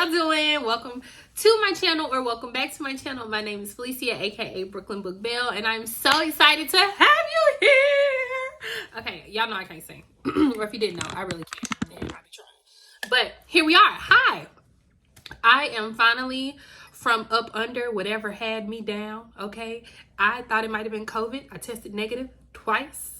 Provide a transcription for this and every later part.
y'all doing? Welcome to my channel, or welcome back to my channel. My name is Felicia, aka Brooklyn Book Belle, and I'm so excited to have you here. Okay, y'all know I can't sing. Or if you didn't know, I really can't. Yeah, I be trying. But here we are. Hi. I am finally from up under whatever had me down, okay? I thought it might have been COVID. I tested negative twice.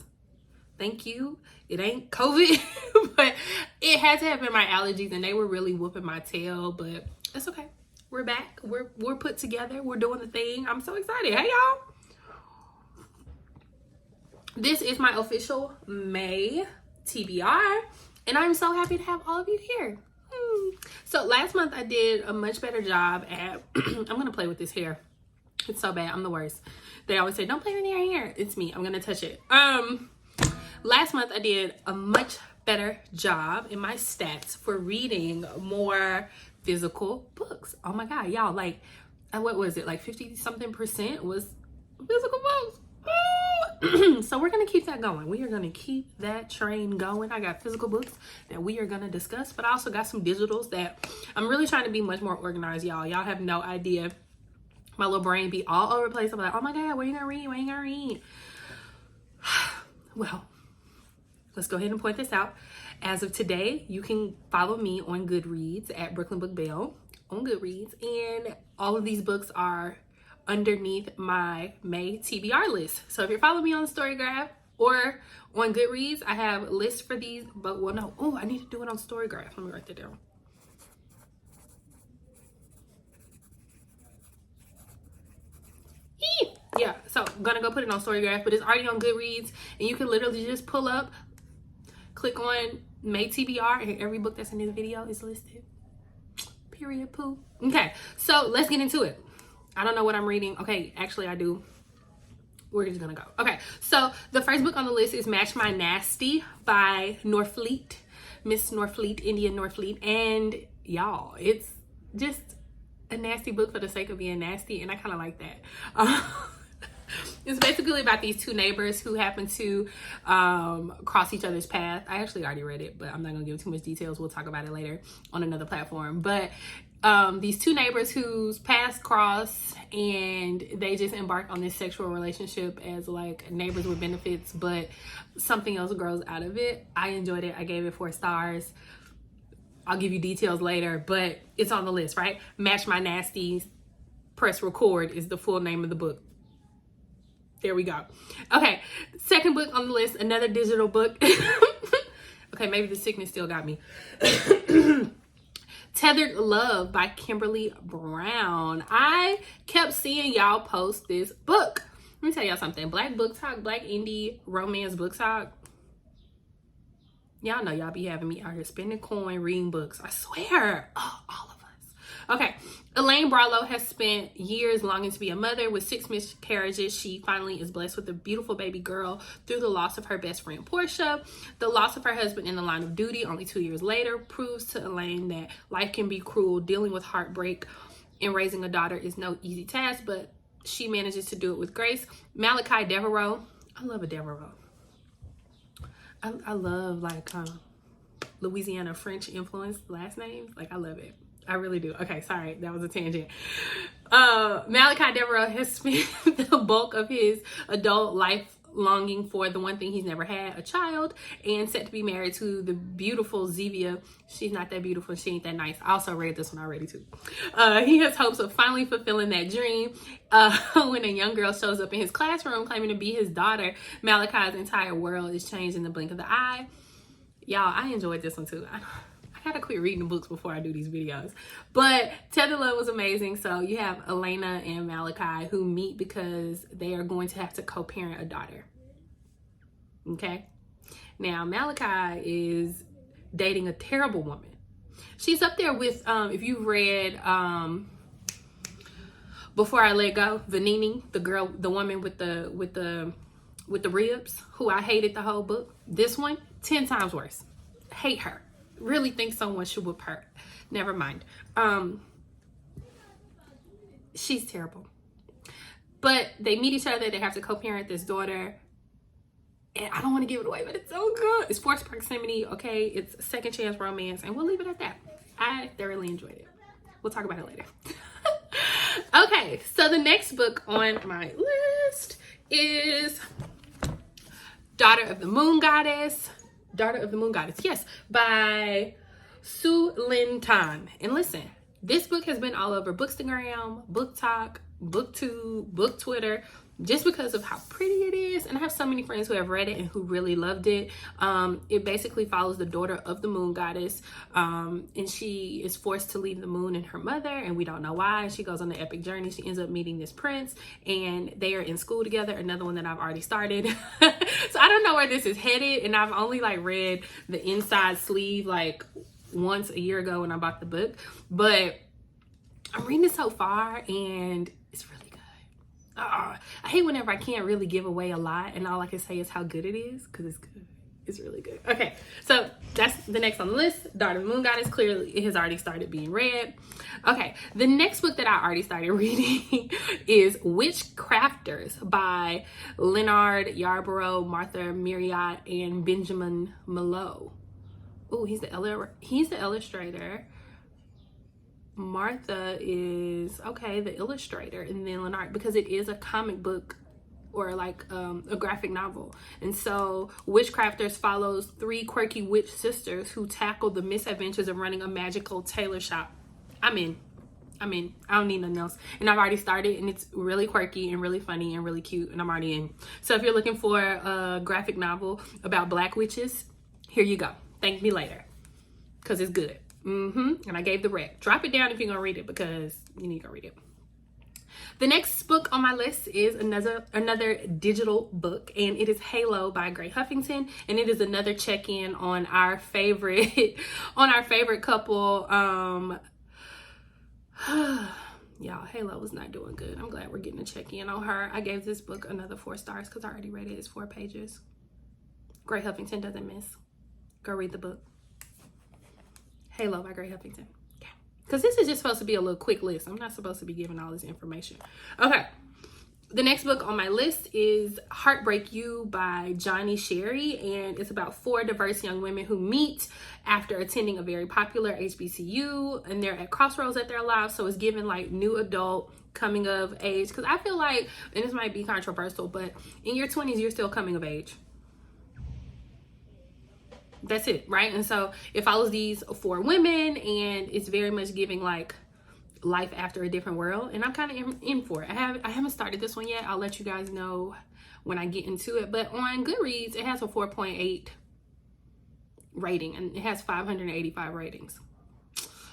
Thank you. It ain't COVID, but it had to have been my allergies, and they were really whooping my tail, but it's okay. We're back. We're put together. We're doing the thing. I'm so excited. Hey, y'all. This is my official May TBR, and I'm so happy to have all of you here. So last month I did a much better job at, I'm going to play with this hair. It's so bad. I'm the worst. They always say, don't play with your hair. It's me. I'm going to touch it. Last month I did a much better job in my stats for reading more physical books. Oh my God, y'all, like, what was it? Like 50-something% was physical books. So we're going to keep that going. We are going to keep that train going. I got physical books that we are going to discuss, but I also got some digitals that I'm really trying to be much more organized, y'all. Y'all have no idea. My little brain be all over the place. I'm like, oh my God, what are you going to read? What are you going to read? Well, let's go ahead and point this out. As of today, you can follow me on Goodreads at Brooklyn Book Belle on Goodreads. And all of these books are underneath my May TBR list. So if you're following me on StoryGraph or on Goodreads, I have lists for these. But well, no. Oh, I need to do it on StoryGraph. Let me write that down. Yeah, so I'm gonna go put it on StoryGraph, but it's already on Goodreads, and you can literally just pull up, click on May TBR, and every book that's in this video is listed. Period, poo. Okay, so let's get into it. I don't know what I'm reading. Okay, actually I do. We're just gonna go. Okay, so the first book on the list is Match My Nasty by Norfleet, Miss Norfleet, Indian Norfleet, and y'all, it's just a nasty book for the sake of being nasty, and I kind of like that. It's basically about these two neighbors who happen to cross each other's path. I actually already read it, but I'm not gonna give too much details. We'll talk about it later on another platform. But these two neighbors whose paths cross, and they just embark on this sexual relationship as like neighbors with benefits, but something else grows out of it. I enjoyed it. I gave it 4 stars. I'll give you details later, but it's on the list, right? Match My Nasty, press record is the full name of the book. There we go. Okay, second book on the list, another digital book. Okay, maybe the sickness still got me. Tethered Love by Kimberly Brown. I kept seeing y'all post this book. Let me tell y'all something. Black book talk, black indie romance book talk. Y'all know y'all be having me out here spending coin, reading books. I swear. Oh, all of us. Okay. Elaine Barlow has spent years longing to be a mother. With 6 miscarriages, she finally is blessed with a beautiful baby girl through the loss of her best friend, Portia. The loss of her husband in the line of duty only 2 years later proves to Elaine that life can be cruel. Dealing with heartbreak and raising a daughter is no easy task, but she manages to do it with grace. Malachi Devereaux. I love a Devereaux. I love like Louisiana French influenced last names. Like, I love it. I really do. Okay, sorry, that was a tangent. Malachi Devereaux has spent the bulk of his adult life longing for the one thing he's never had, a child, and set to be married to the beautiful Zevia. She's not that beautiful. She ain't that nice. I also read this one already too. He has hopes of finally fulfilling that dream. When a young girl shows up in his classroom claiming to be his daughter, Malachi's entire world is changed in the blink of the eye. Y'all, I enjoyed this one too. I gotta quit reading the books before I do these videos. But Tethered Love was amazing. So you have Elena and Malachi who meet because they are going to have to co-parent a daughter. Okay? Now, Malachi is dating a terrible woman. She's up there with, if you've read Before I Let Go, Vanini, the girl, the woman with the ribs, who I hated the whole book. This one, 10 times worse. Hate her. Really think someone should whip her. Never mind. She's terrible. But they meet each other. They have to co-parent this daughter. And I don't want to give it away, but it's so good. It's forced proximity, okay? It's second chance romance. And we'll leave it at that. I thoroughly enjoyed it. We'll talk about it later. Okay, so the next book on my list is Daughter of the Moon Goddess. Daughter of the Moon Goddess, yes, by Su Lin Tan. And listen, this book has been all over Bookstagram, Book Talk, BookTube, Book Twitter, just because of how pretty it is. And I have so many friends who have read it and who really loved it. It basically follows the daughter of the moon goddess, and she is forced to leave the moon and her mother, and we don't know why. And she goes on the epic journey. She ends up meeting this prince, and they are in school together. Another one that I've already started. So I don't know where this is headed, and I've only like read the inside sleeve like once a year ago when I bought the book, but I'm reading it so far and it's really good. I hate whenever I can't really give away a lot and all I can say is how good it is, because it's good. It's really good. Okay, so that's the next on the list. Daughter of the Moon Goddess. Clearly it has already started being read. Okay, the next book that I already started reading is Witchcrafters by Leonard, Yarbrough, Martha Marriott, and Benjamin Mallow. Oh, he's the illustrator. Martha is, okay, the illustrator, and then Leonard, because it is a comic book or like a graphic novel. And so Witchcrafters follows 3 quirky witch sisters who tackle the misadventures of running a magical tailor shop. I'm in. I don't need nothing else. And I've already started, and it's really quirky and really funny and really cute, and I'm already in. So if you're looking for a graphic novel about black witches, here you go. Thank me later, because it's good. And I gave the rec. Drop it down if you're gonna read it, because you need to read it. The next book on my list is another digital book, and it is Halo by Gray Huffington, and it is another check-in on our favorite couple. Y'all, Halo was not doing good. I'm glad we're getting a check-in on her. I gave this book another 4 stars because I already read it. It's 4 pages. Gray Huffington doesn't miss. Go read the book. Halo by Gray Huffington. Okay. Because this is just supposed to be a little quick list. I'm not supposed to be giving all this information. Okay. The next book on my list is Heartbreak You by Johnni, Sherri, and it's about 4 diverse young women who meet after attending a very popular HBCU, and they're at crossroads at their lives. So it's given like new adult coming of age, because I feel like, and this might be controversial, but in your 20s you're still coming of age. That's it, right? And so it follows these 4 women, and it's very much giving like life after a different world, and I'm kind of in for it. I haven't started this one yet. I'll let you guys know when I get into it, but on Goodreads it has a 4.8 rating, and it has 585 ratings.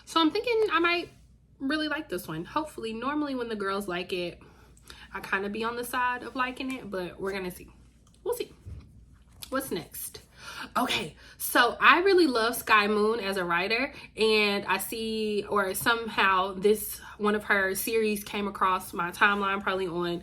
So I'm thinking I might really like this one. Hopefully. Normally when the girls like it, I kind of be on the side of liking it, but we're gonna see. We'll see. What's next? Okay, so I really love Skye Moon as a writer, and I see, or somehow this one of her series came across my timeline, probably on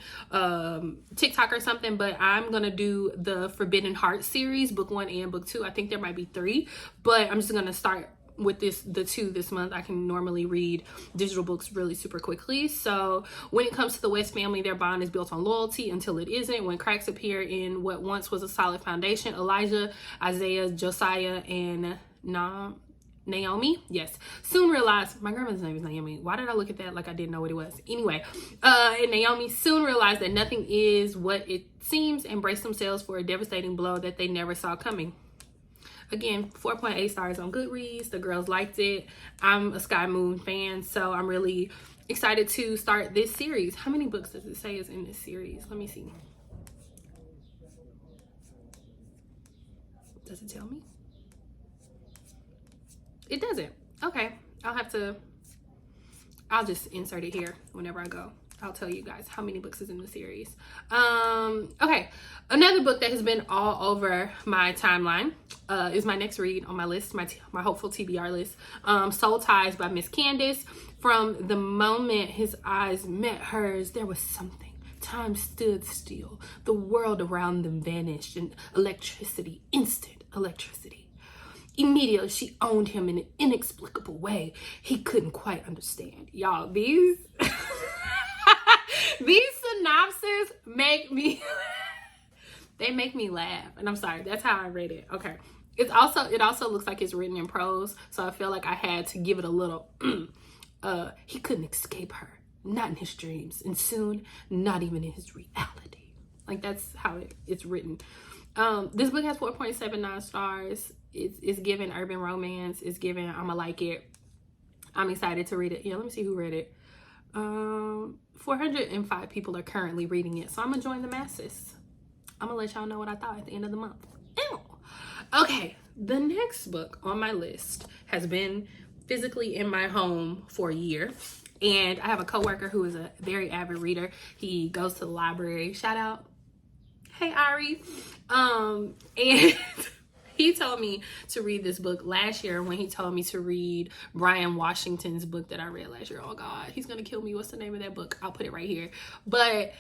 TikTok or something, but I'm gonna do the Forbidden Heart series, book 1 and book 2. I think there might be 3, but I'm just gonna start with the 2 this month. I can normally read digital books really super quickly. So when it comes to the West family, their bond is built on loyalty until it isn't. When cracks appear in what once was a solid foundation, Elijah, Isaiah, Josiah, and Naomi, yes, soon realized, my grandmother's name is Naomi. Why did I look at that like I didn't know what it was? Anyway, and Naomi soon realized that nothing is what it seems and braced themselves for a devastating blow that they never saw coming. Again, 4.8 stars on Goodreads. The girls liked it. I'm a Skye Moon fan, so I'm really excited to start this series. How many books does it say is in this series? Let me see. Does it tell me? It doesn't. Okay, I'll just insert it here whenever I go. I'll tell you guys how many books is in the series. Okay, another book that has been all over my timeline is my next read on my list, my hopeful TBR list. Soul Ties by Miss Candice. From the moment his eyes met hers, there was something. Time stood still. The world around them vanished, and electricity, instant electricity. Immediately, she owned him in an inexplicable way he couldn't quite understand. Y'all, these synopses make me they make me laugh, and I'm sorry, that's how I read it. Okay, it also looks like it's written in prose, so I feel like I had to give it a little he couldn't escape her, not in his dreams, and soon not even in his reality. Like, that's how it's written. This book has 4.79 stars. It's given urban romance. It's given I'ma like it. I'm excited to read it. Yeah, let me see who read it. 405 people are currently reading it, so I'm gonna join the masses. I'm gonna let y'all know what I thought at the end of the month. Ew. Okay, the next book on my list has been physically in my home for a year, and I have a coworker who is a very avid reader. He goes to the library. Shout out, hey Ari. And he told me to read this book last year when he told me to read Brian Washington's book that I read last year. Oh God, he's gonna kill me. What's the name of that book? I'll put it right here. But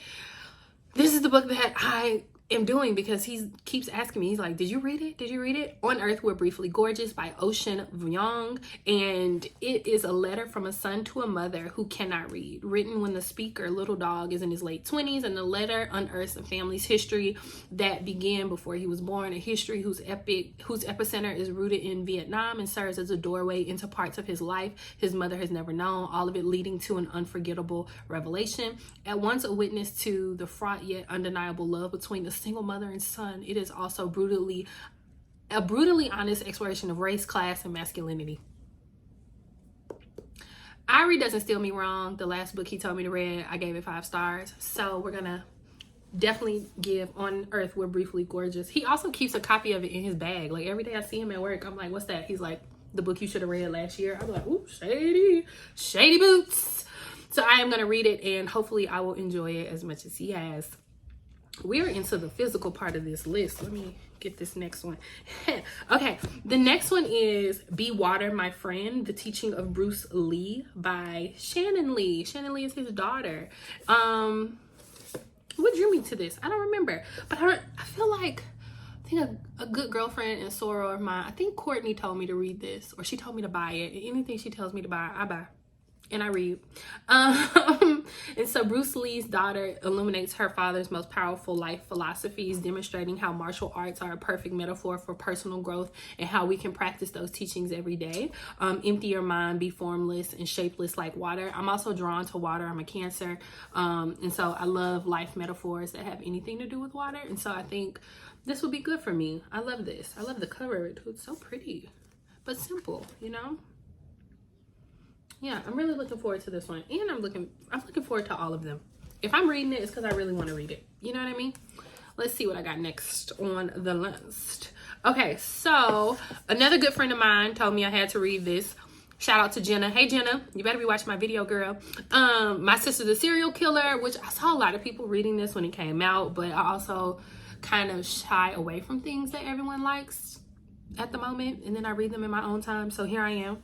this is the book that I am doing because he keeps asking me. He's like, did you read it? Did you read it? On Earth We're Briefly Gorgeous by Ocean Vuong. And it is a letter from a son to a mother who cannot read, written when the speaker, little dog, is in his late 20s, and the letter unearths a family's history that began before he was born, a history whose epicenter is rooted in Vietnam and serves as a doorway into parts of his life his mother has never known, all of it leading to an unforgettable revelation. At once a witness to the fraught yet undeniable love between the single mother and son, it is also a brutally honest exploration of race, class, and masculinity. Ari doesn't steal me wrong. The last book he told me to read, I gave it 5 stars. So we're gonna definitely give On Earth We're Briefly Gorgeous. He also keeps a copy of it in his bag. Like, every day I see him at work, I'm like, what's that? He's like, the book you should have read last year. I'm like, ooh, shady boots. So I am gonna read it, and hopefully I will enjoy it as much as he has. We're into the physical part of this list. Let me get this next one. Okay, the next one is Be Water, My Friend, The Teaching of Bruce Lee by Shannon Lee. Shannon Lee is his daughter. What drew me to this? I don't remember. But I feel like, I think a good girlfriend and soror of mine, I think Courtney told me to read this, or she told me to buy it. Anything she tells me to buy, I buy. And I read. And so Bruce Lee's daughter illuminates her father's most powerful life philosophies, demonstrating how martial arts are a perfect metaphor for personal growth and how we can practice those teachings every day. Empty your mind, be formless and shapeless like water. I'm also drawn to water. I'm a Cancer. And so I love life metaphors that have anything to do with water. And so I think this would be good for me. I love this. I love the cover of it too. It's so pretty, but simple, you know? Yeah, I'm really looking forward to this one. And I'm looking forward to all of them. If I'm reading it, it's because I really want to read it. You know what I mean? Let's see what I got next on the list. Okay, so another good friend of mine told me I had to read this. Shout out to Jenna. Hey, Jenna, you better be watching my video, girl. My Sister the Serial Killer, which I saw a lot of people reading this when it came out, but I also kind of shy away from things that everyone likes at the moment, and then I read them in my own time. So here I am.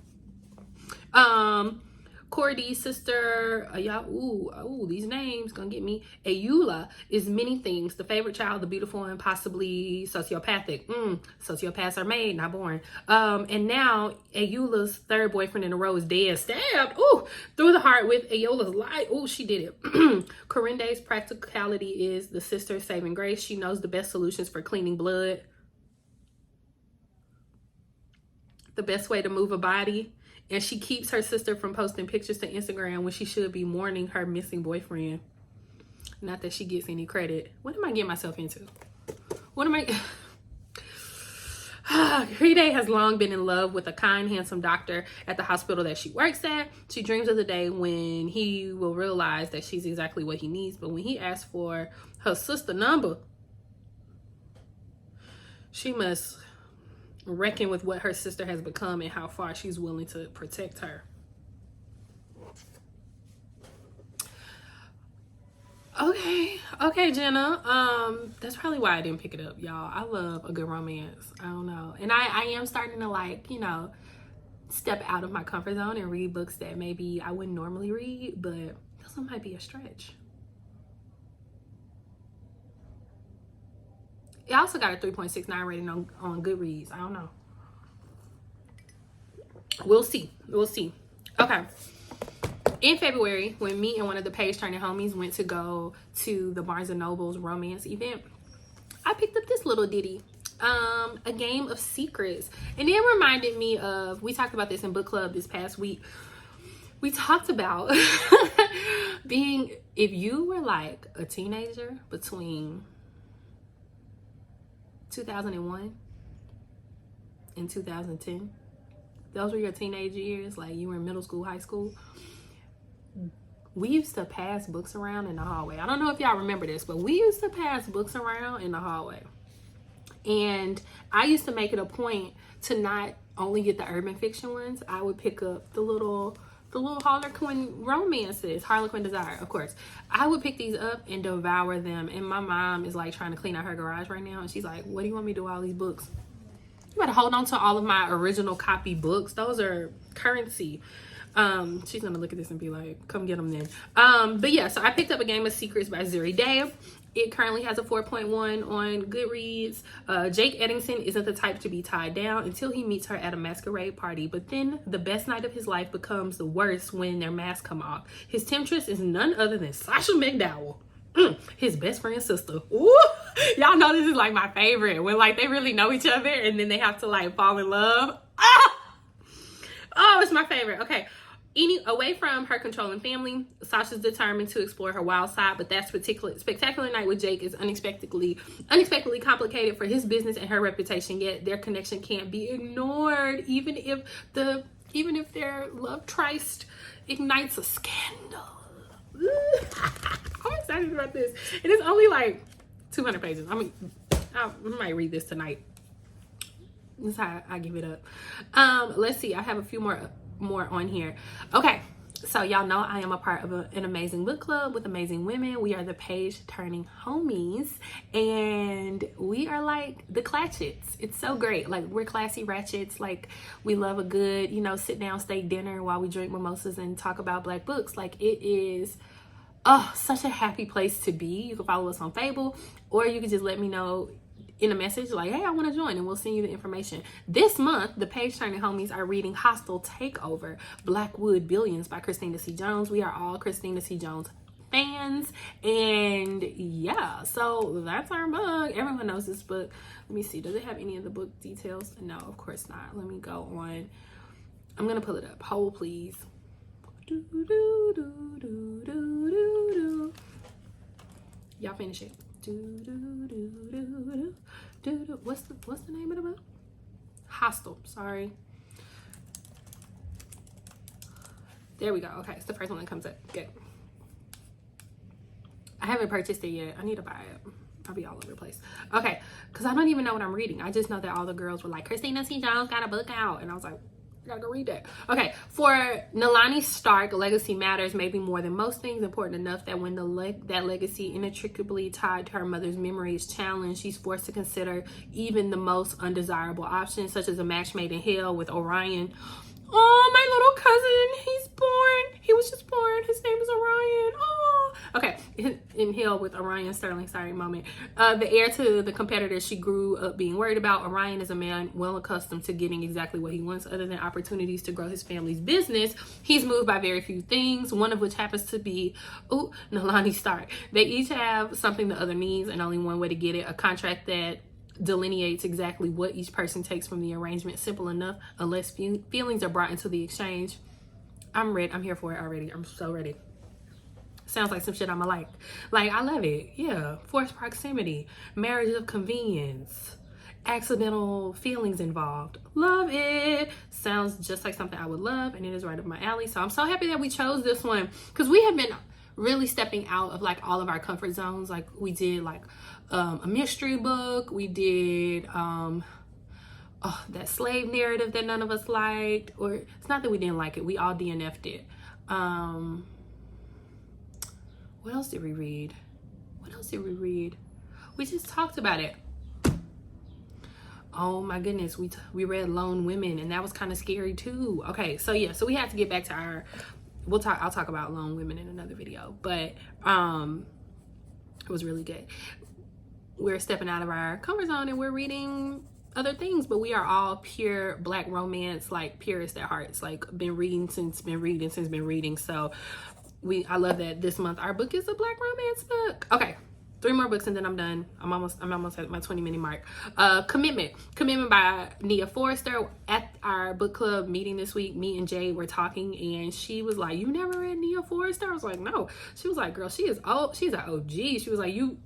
Cordy Sister, these names gonna get me. Ayula is many things: the favorite child, the beautiful, and possibly sociopathic. Sociopaths are made, not born. And now Ayula's third boyfriend in a row is dead, stabbed through the heart with Ayula's light. She did it. Corinde's practicality is the sister's saving grace. She knows the best solutions for cleaning blood, the best way to move a body. And she keeps her sister from posting pictures to Instagram when she should be mourning her missing boyfriend. Not that she gets any credit. What am I getting myself into? Crede has long been in love with a kind, handsome doctor at the hospital that she works at. She dreams of the day when he will realize that she's exactly what he needs. But when he asks for her sister number, she must reckon with what her sister has become and how far she's willing to protect her. Okay, Jenna. That's probably why I didn't pick it up, y'all. I love a good romance. I don't know. And I am starting to step out of my comfort zone and read books that maybe I wouldn't normally read, but this one might be a stretch. It also got a 3.69 rating on GOODREADS. I don't know. We'll see. Okay. In February, when me and one of the page turning homies went to go to the Barnes & Noble's romance event, I picked up this little ditty, A Game of Secrets. And it reminded me of, we talked about this in book club this past week, we talked about being, if you were like a teenager between 2001 and 2010, those were your teenage years, like you were in middle school, high school, we used to pass books around in the hallway. I don't know if y'all remember this, but we used to pass books around in the hallway. And I used to make it a point to not only get the urban fiction ones. I would pick up the little Harlequin romances, Harlequin Desire, of course. I would pick these up and devour them. And my mom is like trying to clean out her garage right now. And she's like, what do you want me to do with all these books? You better hold on to all of my original copy books. Those are currency. She's gonna look at this and be like, come get them then. But yeah, so I picked up A Game of Secrets by Zuri. It currently has a 4.1 on Goodreads. Jake Eddington isn't the type to be tied down until he meets her at a masquerade party. But then the best night of his life becomes the worst when their masks come off. His temptress is none other than Sasha McDowell, his best friend's sister. Ooh, y'all know this is like my favorite, when like they really know each other and then they have to like fall in love. Oh, it's my favorite. Okay. Away from her controlling family, Sasha's determined to explore her wild side, but that spectacular night with Jake is unexpectedly complicated for his business and her reputation. Yet their connection can't be ignored, even if their love tryst ignites a scandal. I'm excited about this. And it's only like 200 pages. I mean, I might read this tonight. That's how I give it up. Let's see. I have a few more on here. Okay, so y'all know I am a part of an amazing book club with amazing women. We are the page turning homies, and we are like the Clatchets. It's so great. Like, we're classy ratchets. Like, we love a good, sit down steak dinner while we drink mimosas and talk about Black books. Like, it is such a happy place to be. You can follow us on Facebook, or you can just let me know in a message like, hey, I want to join, and we'll send you the information. This month, the page turning homies are reading Hostile Takeover, Blackwood Billions by Christina C. Jones. We are all Christina C. Jones fans, and yeah, so that's our book. Everyone knows this book. Let me see, does it have any of the book details? No, of course not. Let me go on. I'm gonna pull it up. Hold, please. Y'all finish it. What's the name of the book? Hostile. Sorry. There we go. Okay, it's the first one that comes up. Good. I haven't purchased it yet. I need to buy it. I'll be all over the place. Okay, because I don't even know what I'm reading. I just know that all the girls were like, Christina C. Jones got a book out, and I was like, I gotta go read that. Okay, for Nalani Stark, legacy matters maybe more than most things. Important enough that when that legacy inextricably tied to her mother's memory is challenged, she's forced to consider even the most undesirable options, such as a match made in hell with Orion. Oh, my little cousin, he's born. He was just born. His name is Orion. Oh, okay. In hell with Orion Sterling, sorry, moment. The heir to the competitor she grew up being worried about. Orion is a man well accustomed to getting exactly what he wants, other than opportunities to grow his family's business. He's moved by very few things, one of which happens to be, Nalani Stark. They each have something the other needs, and only one way to get it, a contract that delineates exactly what each person takes from the arrangement. Simple enough, unless feelings are brought into the exchange. I'm ready. I'm here for it already. I'm so ready. Sounds like some shit I'ma like. Like, I love it. Yeah. Forced proximity, marriage of convenience, accidental feelings involved. Love it. Sounds just like something I would love, and it is right up my alley. So I'm so happy that we chose this one, because we have been really stepping out of like all of our comfort zones. Like, we did like a mystery book. We did that slave narrative that none of us liked, or it's not that we didn't like it, we all DNF'd it. What else did we read? We just talked about it. Oh my goodness, we read Lone Women, and that was kind of scary too. Okay, so yeah, so we have to get back to our, I'll talk about Lone Women in another video, but it was really good. We're stepping out of our comfort zone and we're reading other things, but we are all pure Black romance, like purist at heart. It's like been reading. So I love that this month our book is a Black romance book. Okay, 3 more books and then I'm done. I'm almost at my 20-minute mark. Commitment by Nia Forrerster. At our book club meeting this week, me and Jay were talking, and she was like, "You never read Nia Forrerster?" I was like, "No." She was like, "Girl, she is old. She's an OG." She was like, "You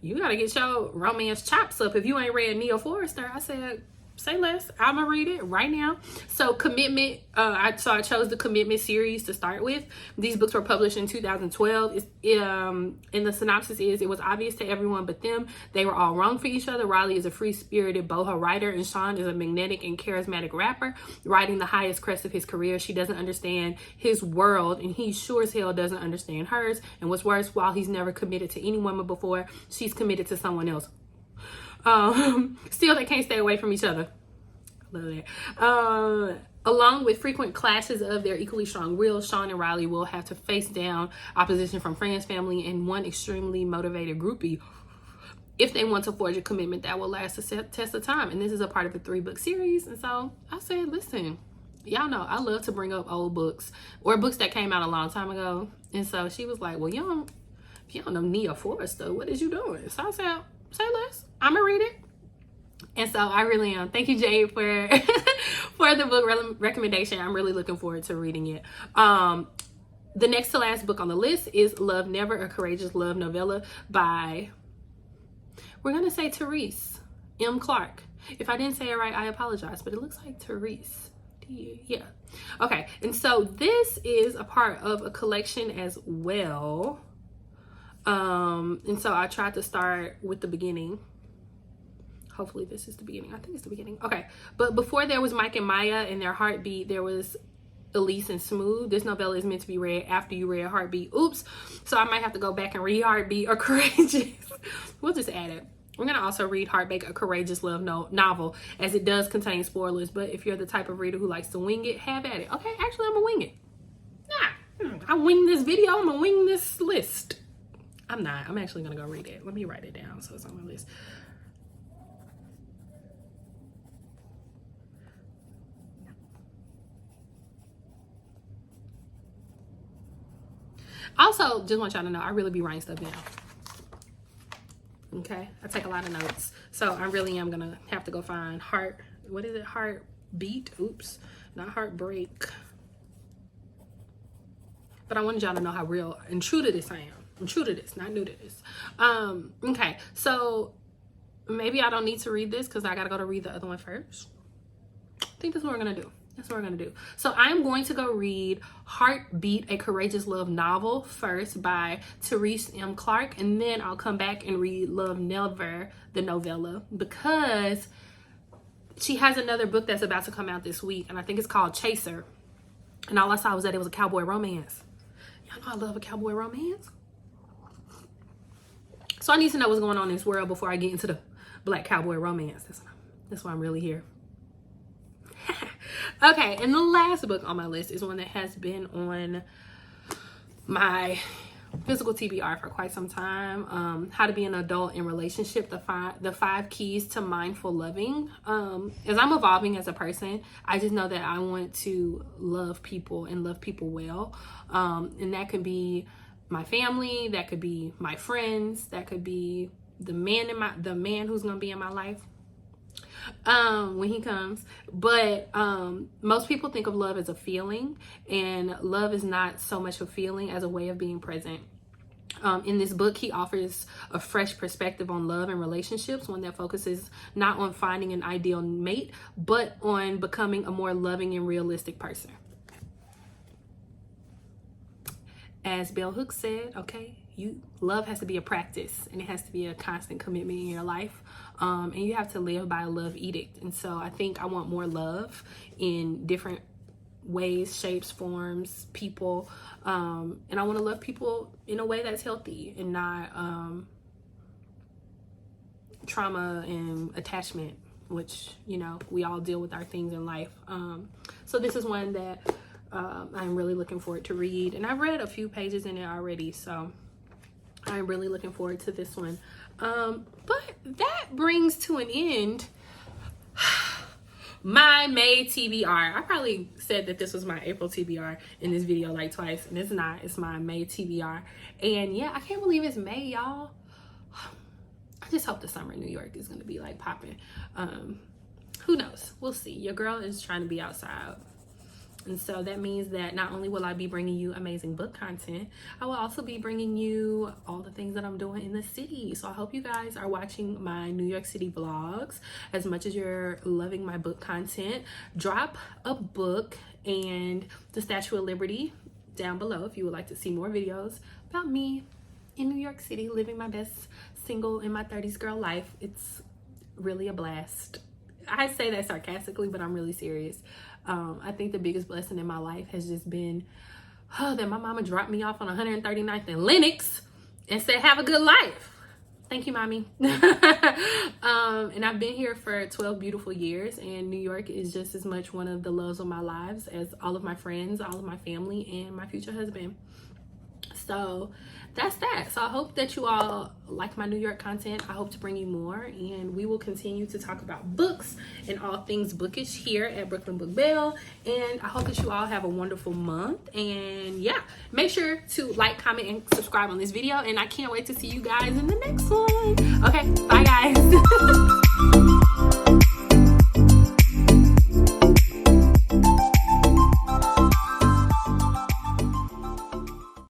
gotta get your romance chops up if you ain't read Nia Forrerster." I said, say less. I'm gonna read it right now. So Commitment, I chose the Commitment series to start with. These books were published in 2012. And the synopsis is, it was obvious to everyone but them. They were all wrong for each other. Riley is a free-spirited boho writer, and Sean is a magnetic and charismatic rapper, riding the highest crest of his career. She doesn't understand his world, and he sure as hell doesn't understand hers. And what's worse, while he's never committed to any woman before, she's committed to someone else. Still, they can't stay away from each other. Love that. Along with frequent clashes of their equally strong wills, Sean and Riley will have to face down opposition from friends, family, and one extremely motivated groupie if they want to forge a commitment that will last the test of time. And this is a part of a 3-book series. And so I said, listen, y'all know I love to bring up old books or books that came out a long time ago. And so she was like, well, if you don't know Nia Forrerster, what is you doing? So I said, say less. I'm gonna read it. And so I really am. Thank you, Jade, for for the book recommendation. I'm really looking forward to reading it. The next to last book on the list is Love Never, a courageous love novella by, we're gonna say Terreece M. Clarke. If I didn't say it right, I apologize, but it looks like Terreece. Yeah. Okay. And so this is a part of a collection as well. And so I tried to start with the beginning. Hopefully this is the beginning. I think it's the beginning. Okay. But before there was Mike and Maya and their Heartbeat, there was Elise and Smooth. This novella is meant to be read after you read Heartbeat. Oops. So I might have to go back and read Heartbeat or Courageous. We'll just add it. We're going to also read Heartbreak, a courageous love novel, as it does contain spoilers. But if you're the type of reader who likes to wing it, have at it. Okay, actually, I'm going to wing it. Nah, I wing this video. I'm going to wing this list. I'm not. I'm actually going to go read it. Let me write it down so it's on my list. Also, just want y'all to know, I really be writing stuff down. Okay? I take a lot of notes. So I really am going to have to go find Heartbeat? Oops. Not Heartbreak. But I wanted y'all to know how real and true to this I am. I'm true to this, not new to this. Okay, so maybe I don't need to read this because I gotta go to read the other one first. I think that's what we're gonna do. That's what we're gonna do. So I'm going to go read Heartbeat, a courageous love novel first by Terreece M. Clarke, and then I'll come back and read Love Never, the novella, because she has another book that's about to come out this week, and I think it's called Chaser. And all I saw was that it was a cowboy romance. Y'all know I love a cowboy romance. So I need to know what's going on in this world before I get into the black cowboy romance. That's why I'm really here. Okay, and the last book on my list is one that has been on my physical TBR for quite some time. How to Be an Adult in Relationship, the five keys to mindful loving. As I'm evolving as a person, I just know that I want to love people and love people well. And that could be my family, that could be my friends, that could be the man who's gonna be in my life when he comes. But most people think of love as a feeling, and love is not so much a feeling as a way of being present. In this book, he offers a fresh perspective on love and relationships, one that focuses not on finding an ideal mate, but on becoming a more loving and realistic person. As Bell Hooks said, okay, love has to be a practice, and it has to be a constant commitment in your life. And you have to live by a love edict. And so I think I want more love in different ways, shapes, forms, people. And I want to love people in a way that's healthy and not trauma and attachment, which, you know, we all deal with our things in life. So this is one that I'm really looking forward to read. And I've read a few pages in it already, so I'm really looking forward to this one. But that brings to an end my May TBR. I probably said that this was my April TBR in this video like twice, and it's not. It's my May TBR. And yeah, I can't believe it's May, y'all. I just hope the summer in New York is going to be like popping. Who knows? We'll see. Your girl is trying to be outside. And so that means that not only will I be bringing you amazing book content, I will also be bringing you all the things that I'm doing in the city. So I hope you guys are watching my New York City vlogs as much as you're loving my book content. Drop a book and the Statue of Liberty down below if you would like to see more videos about me in New York City living my best single in my 30s girl life. It's really a blast. I say that sarcastically, but I'm really serious. I think the biggest blessing in my life has just been that my mama dropped me off on 139th and Lenox and said, have a good life. Thank you, mommy. And I've been here for 12 beautiful years, and New York is just as much one of the loves of my lives as all of my friends, all of my family, and my future husband. So that's that. So I hope that you all like my New York content. I hope to bring you more, and we will continue to talk about books and all things bookish here at Brooklyn Book Belle. And I hope that you all have a wonderful month. And yeah, make sure to like, comment, and subscribe on this video. And I can't wait to see you guys in the next one. Okay, bye guys.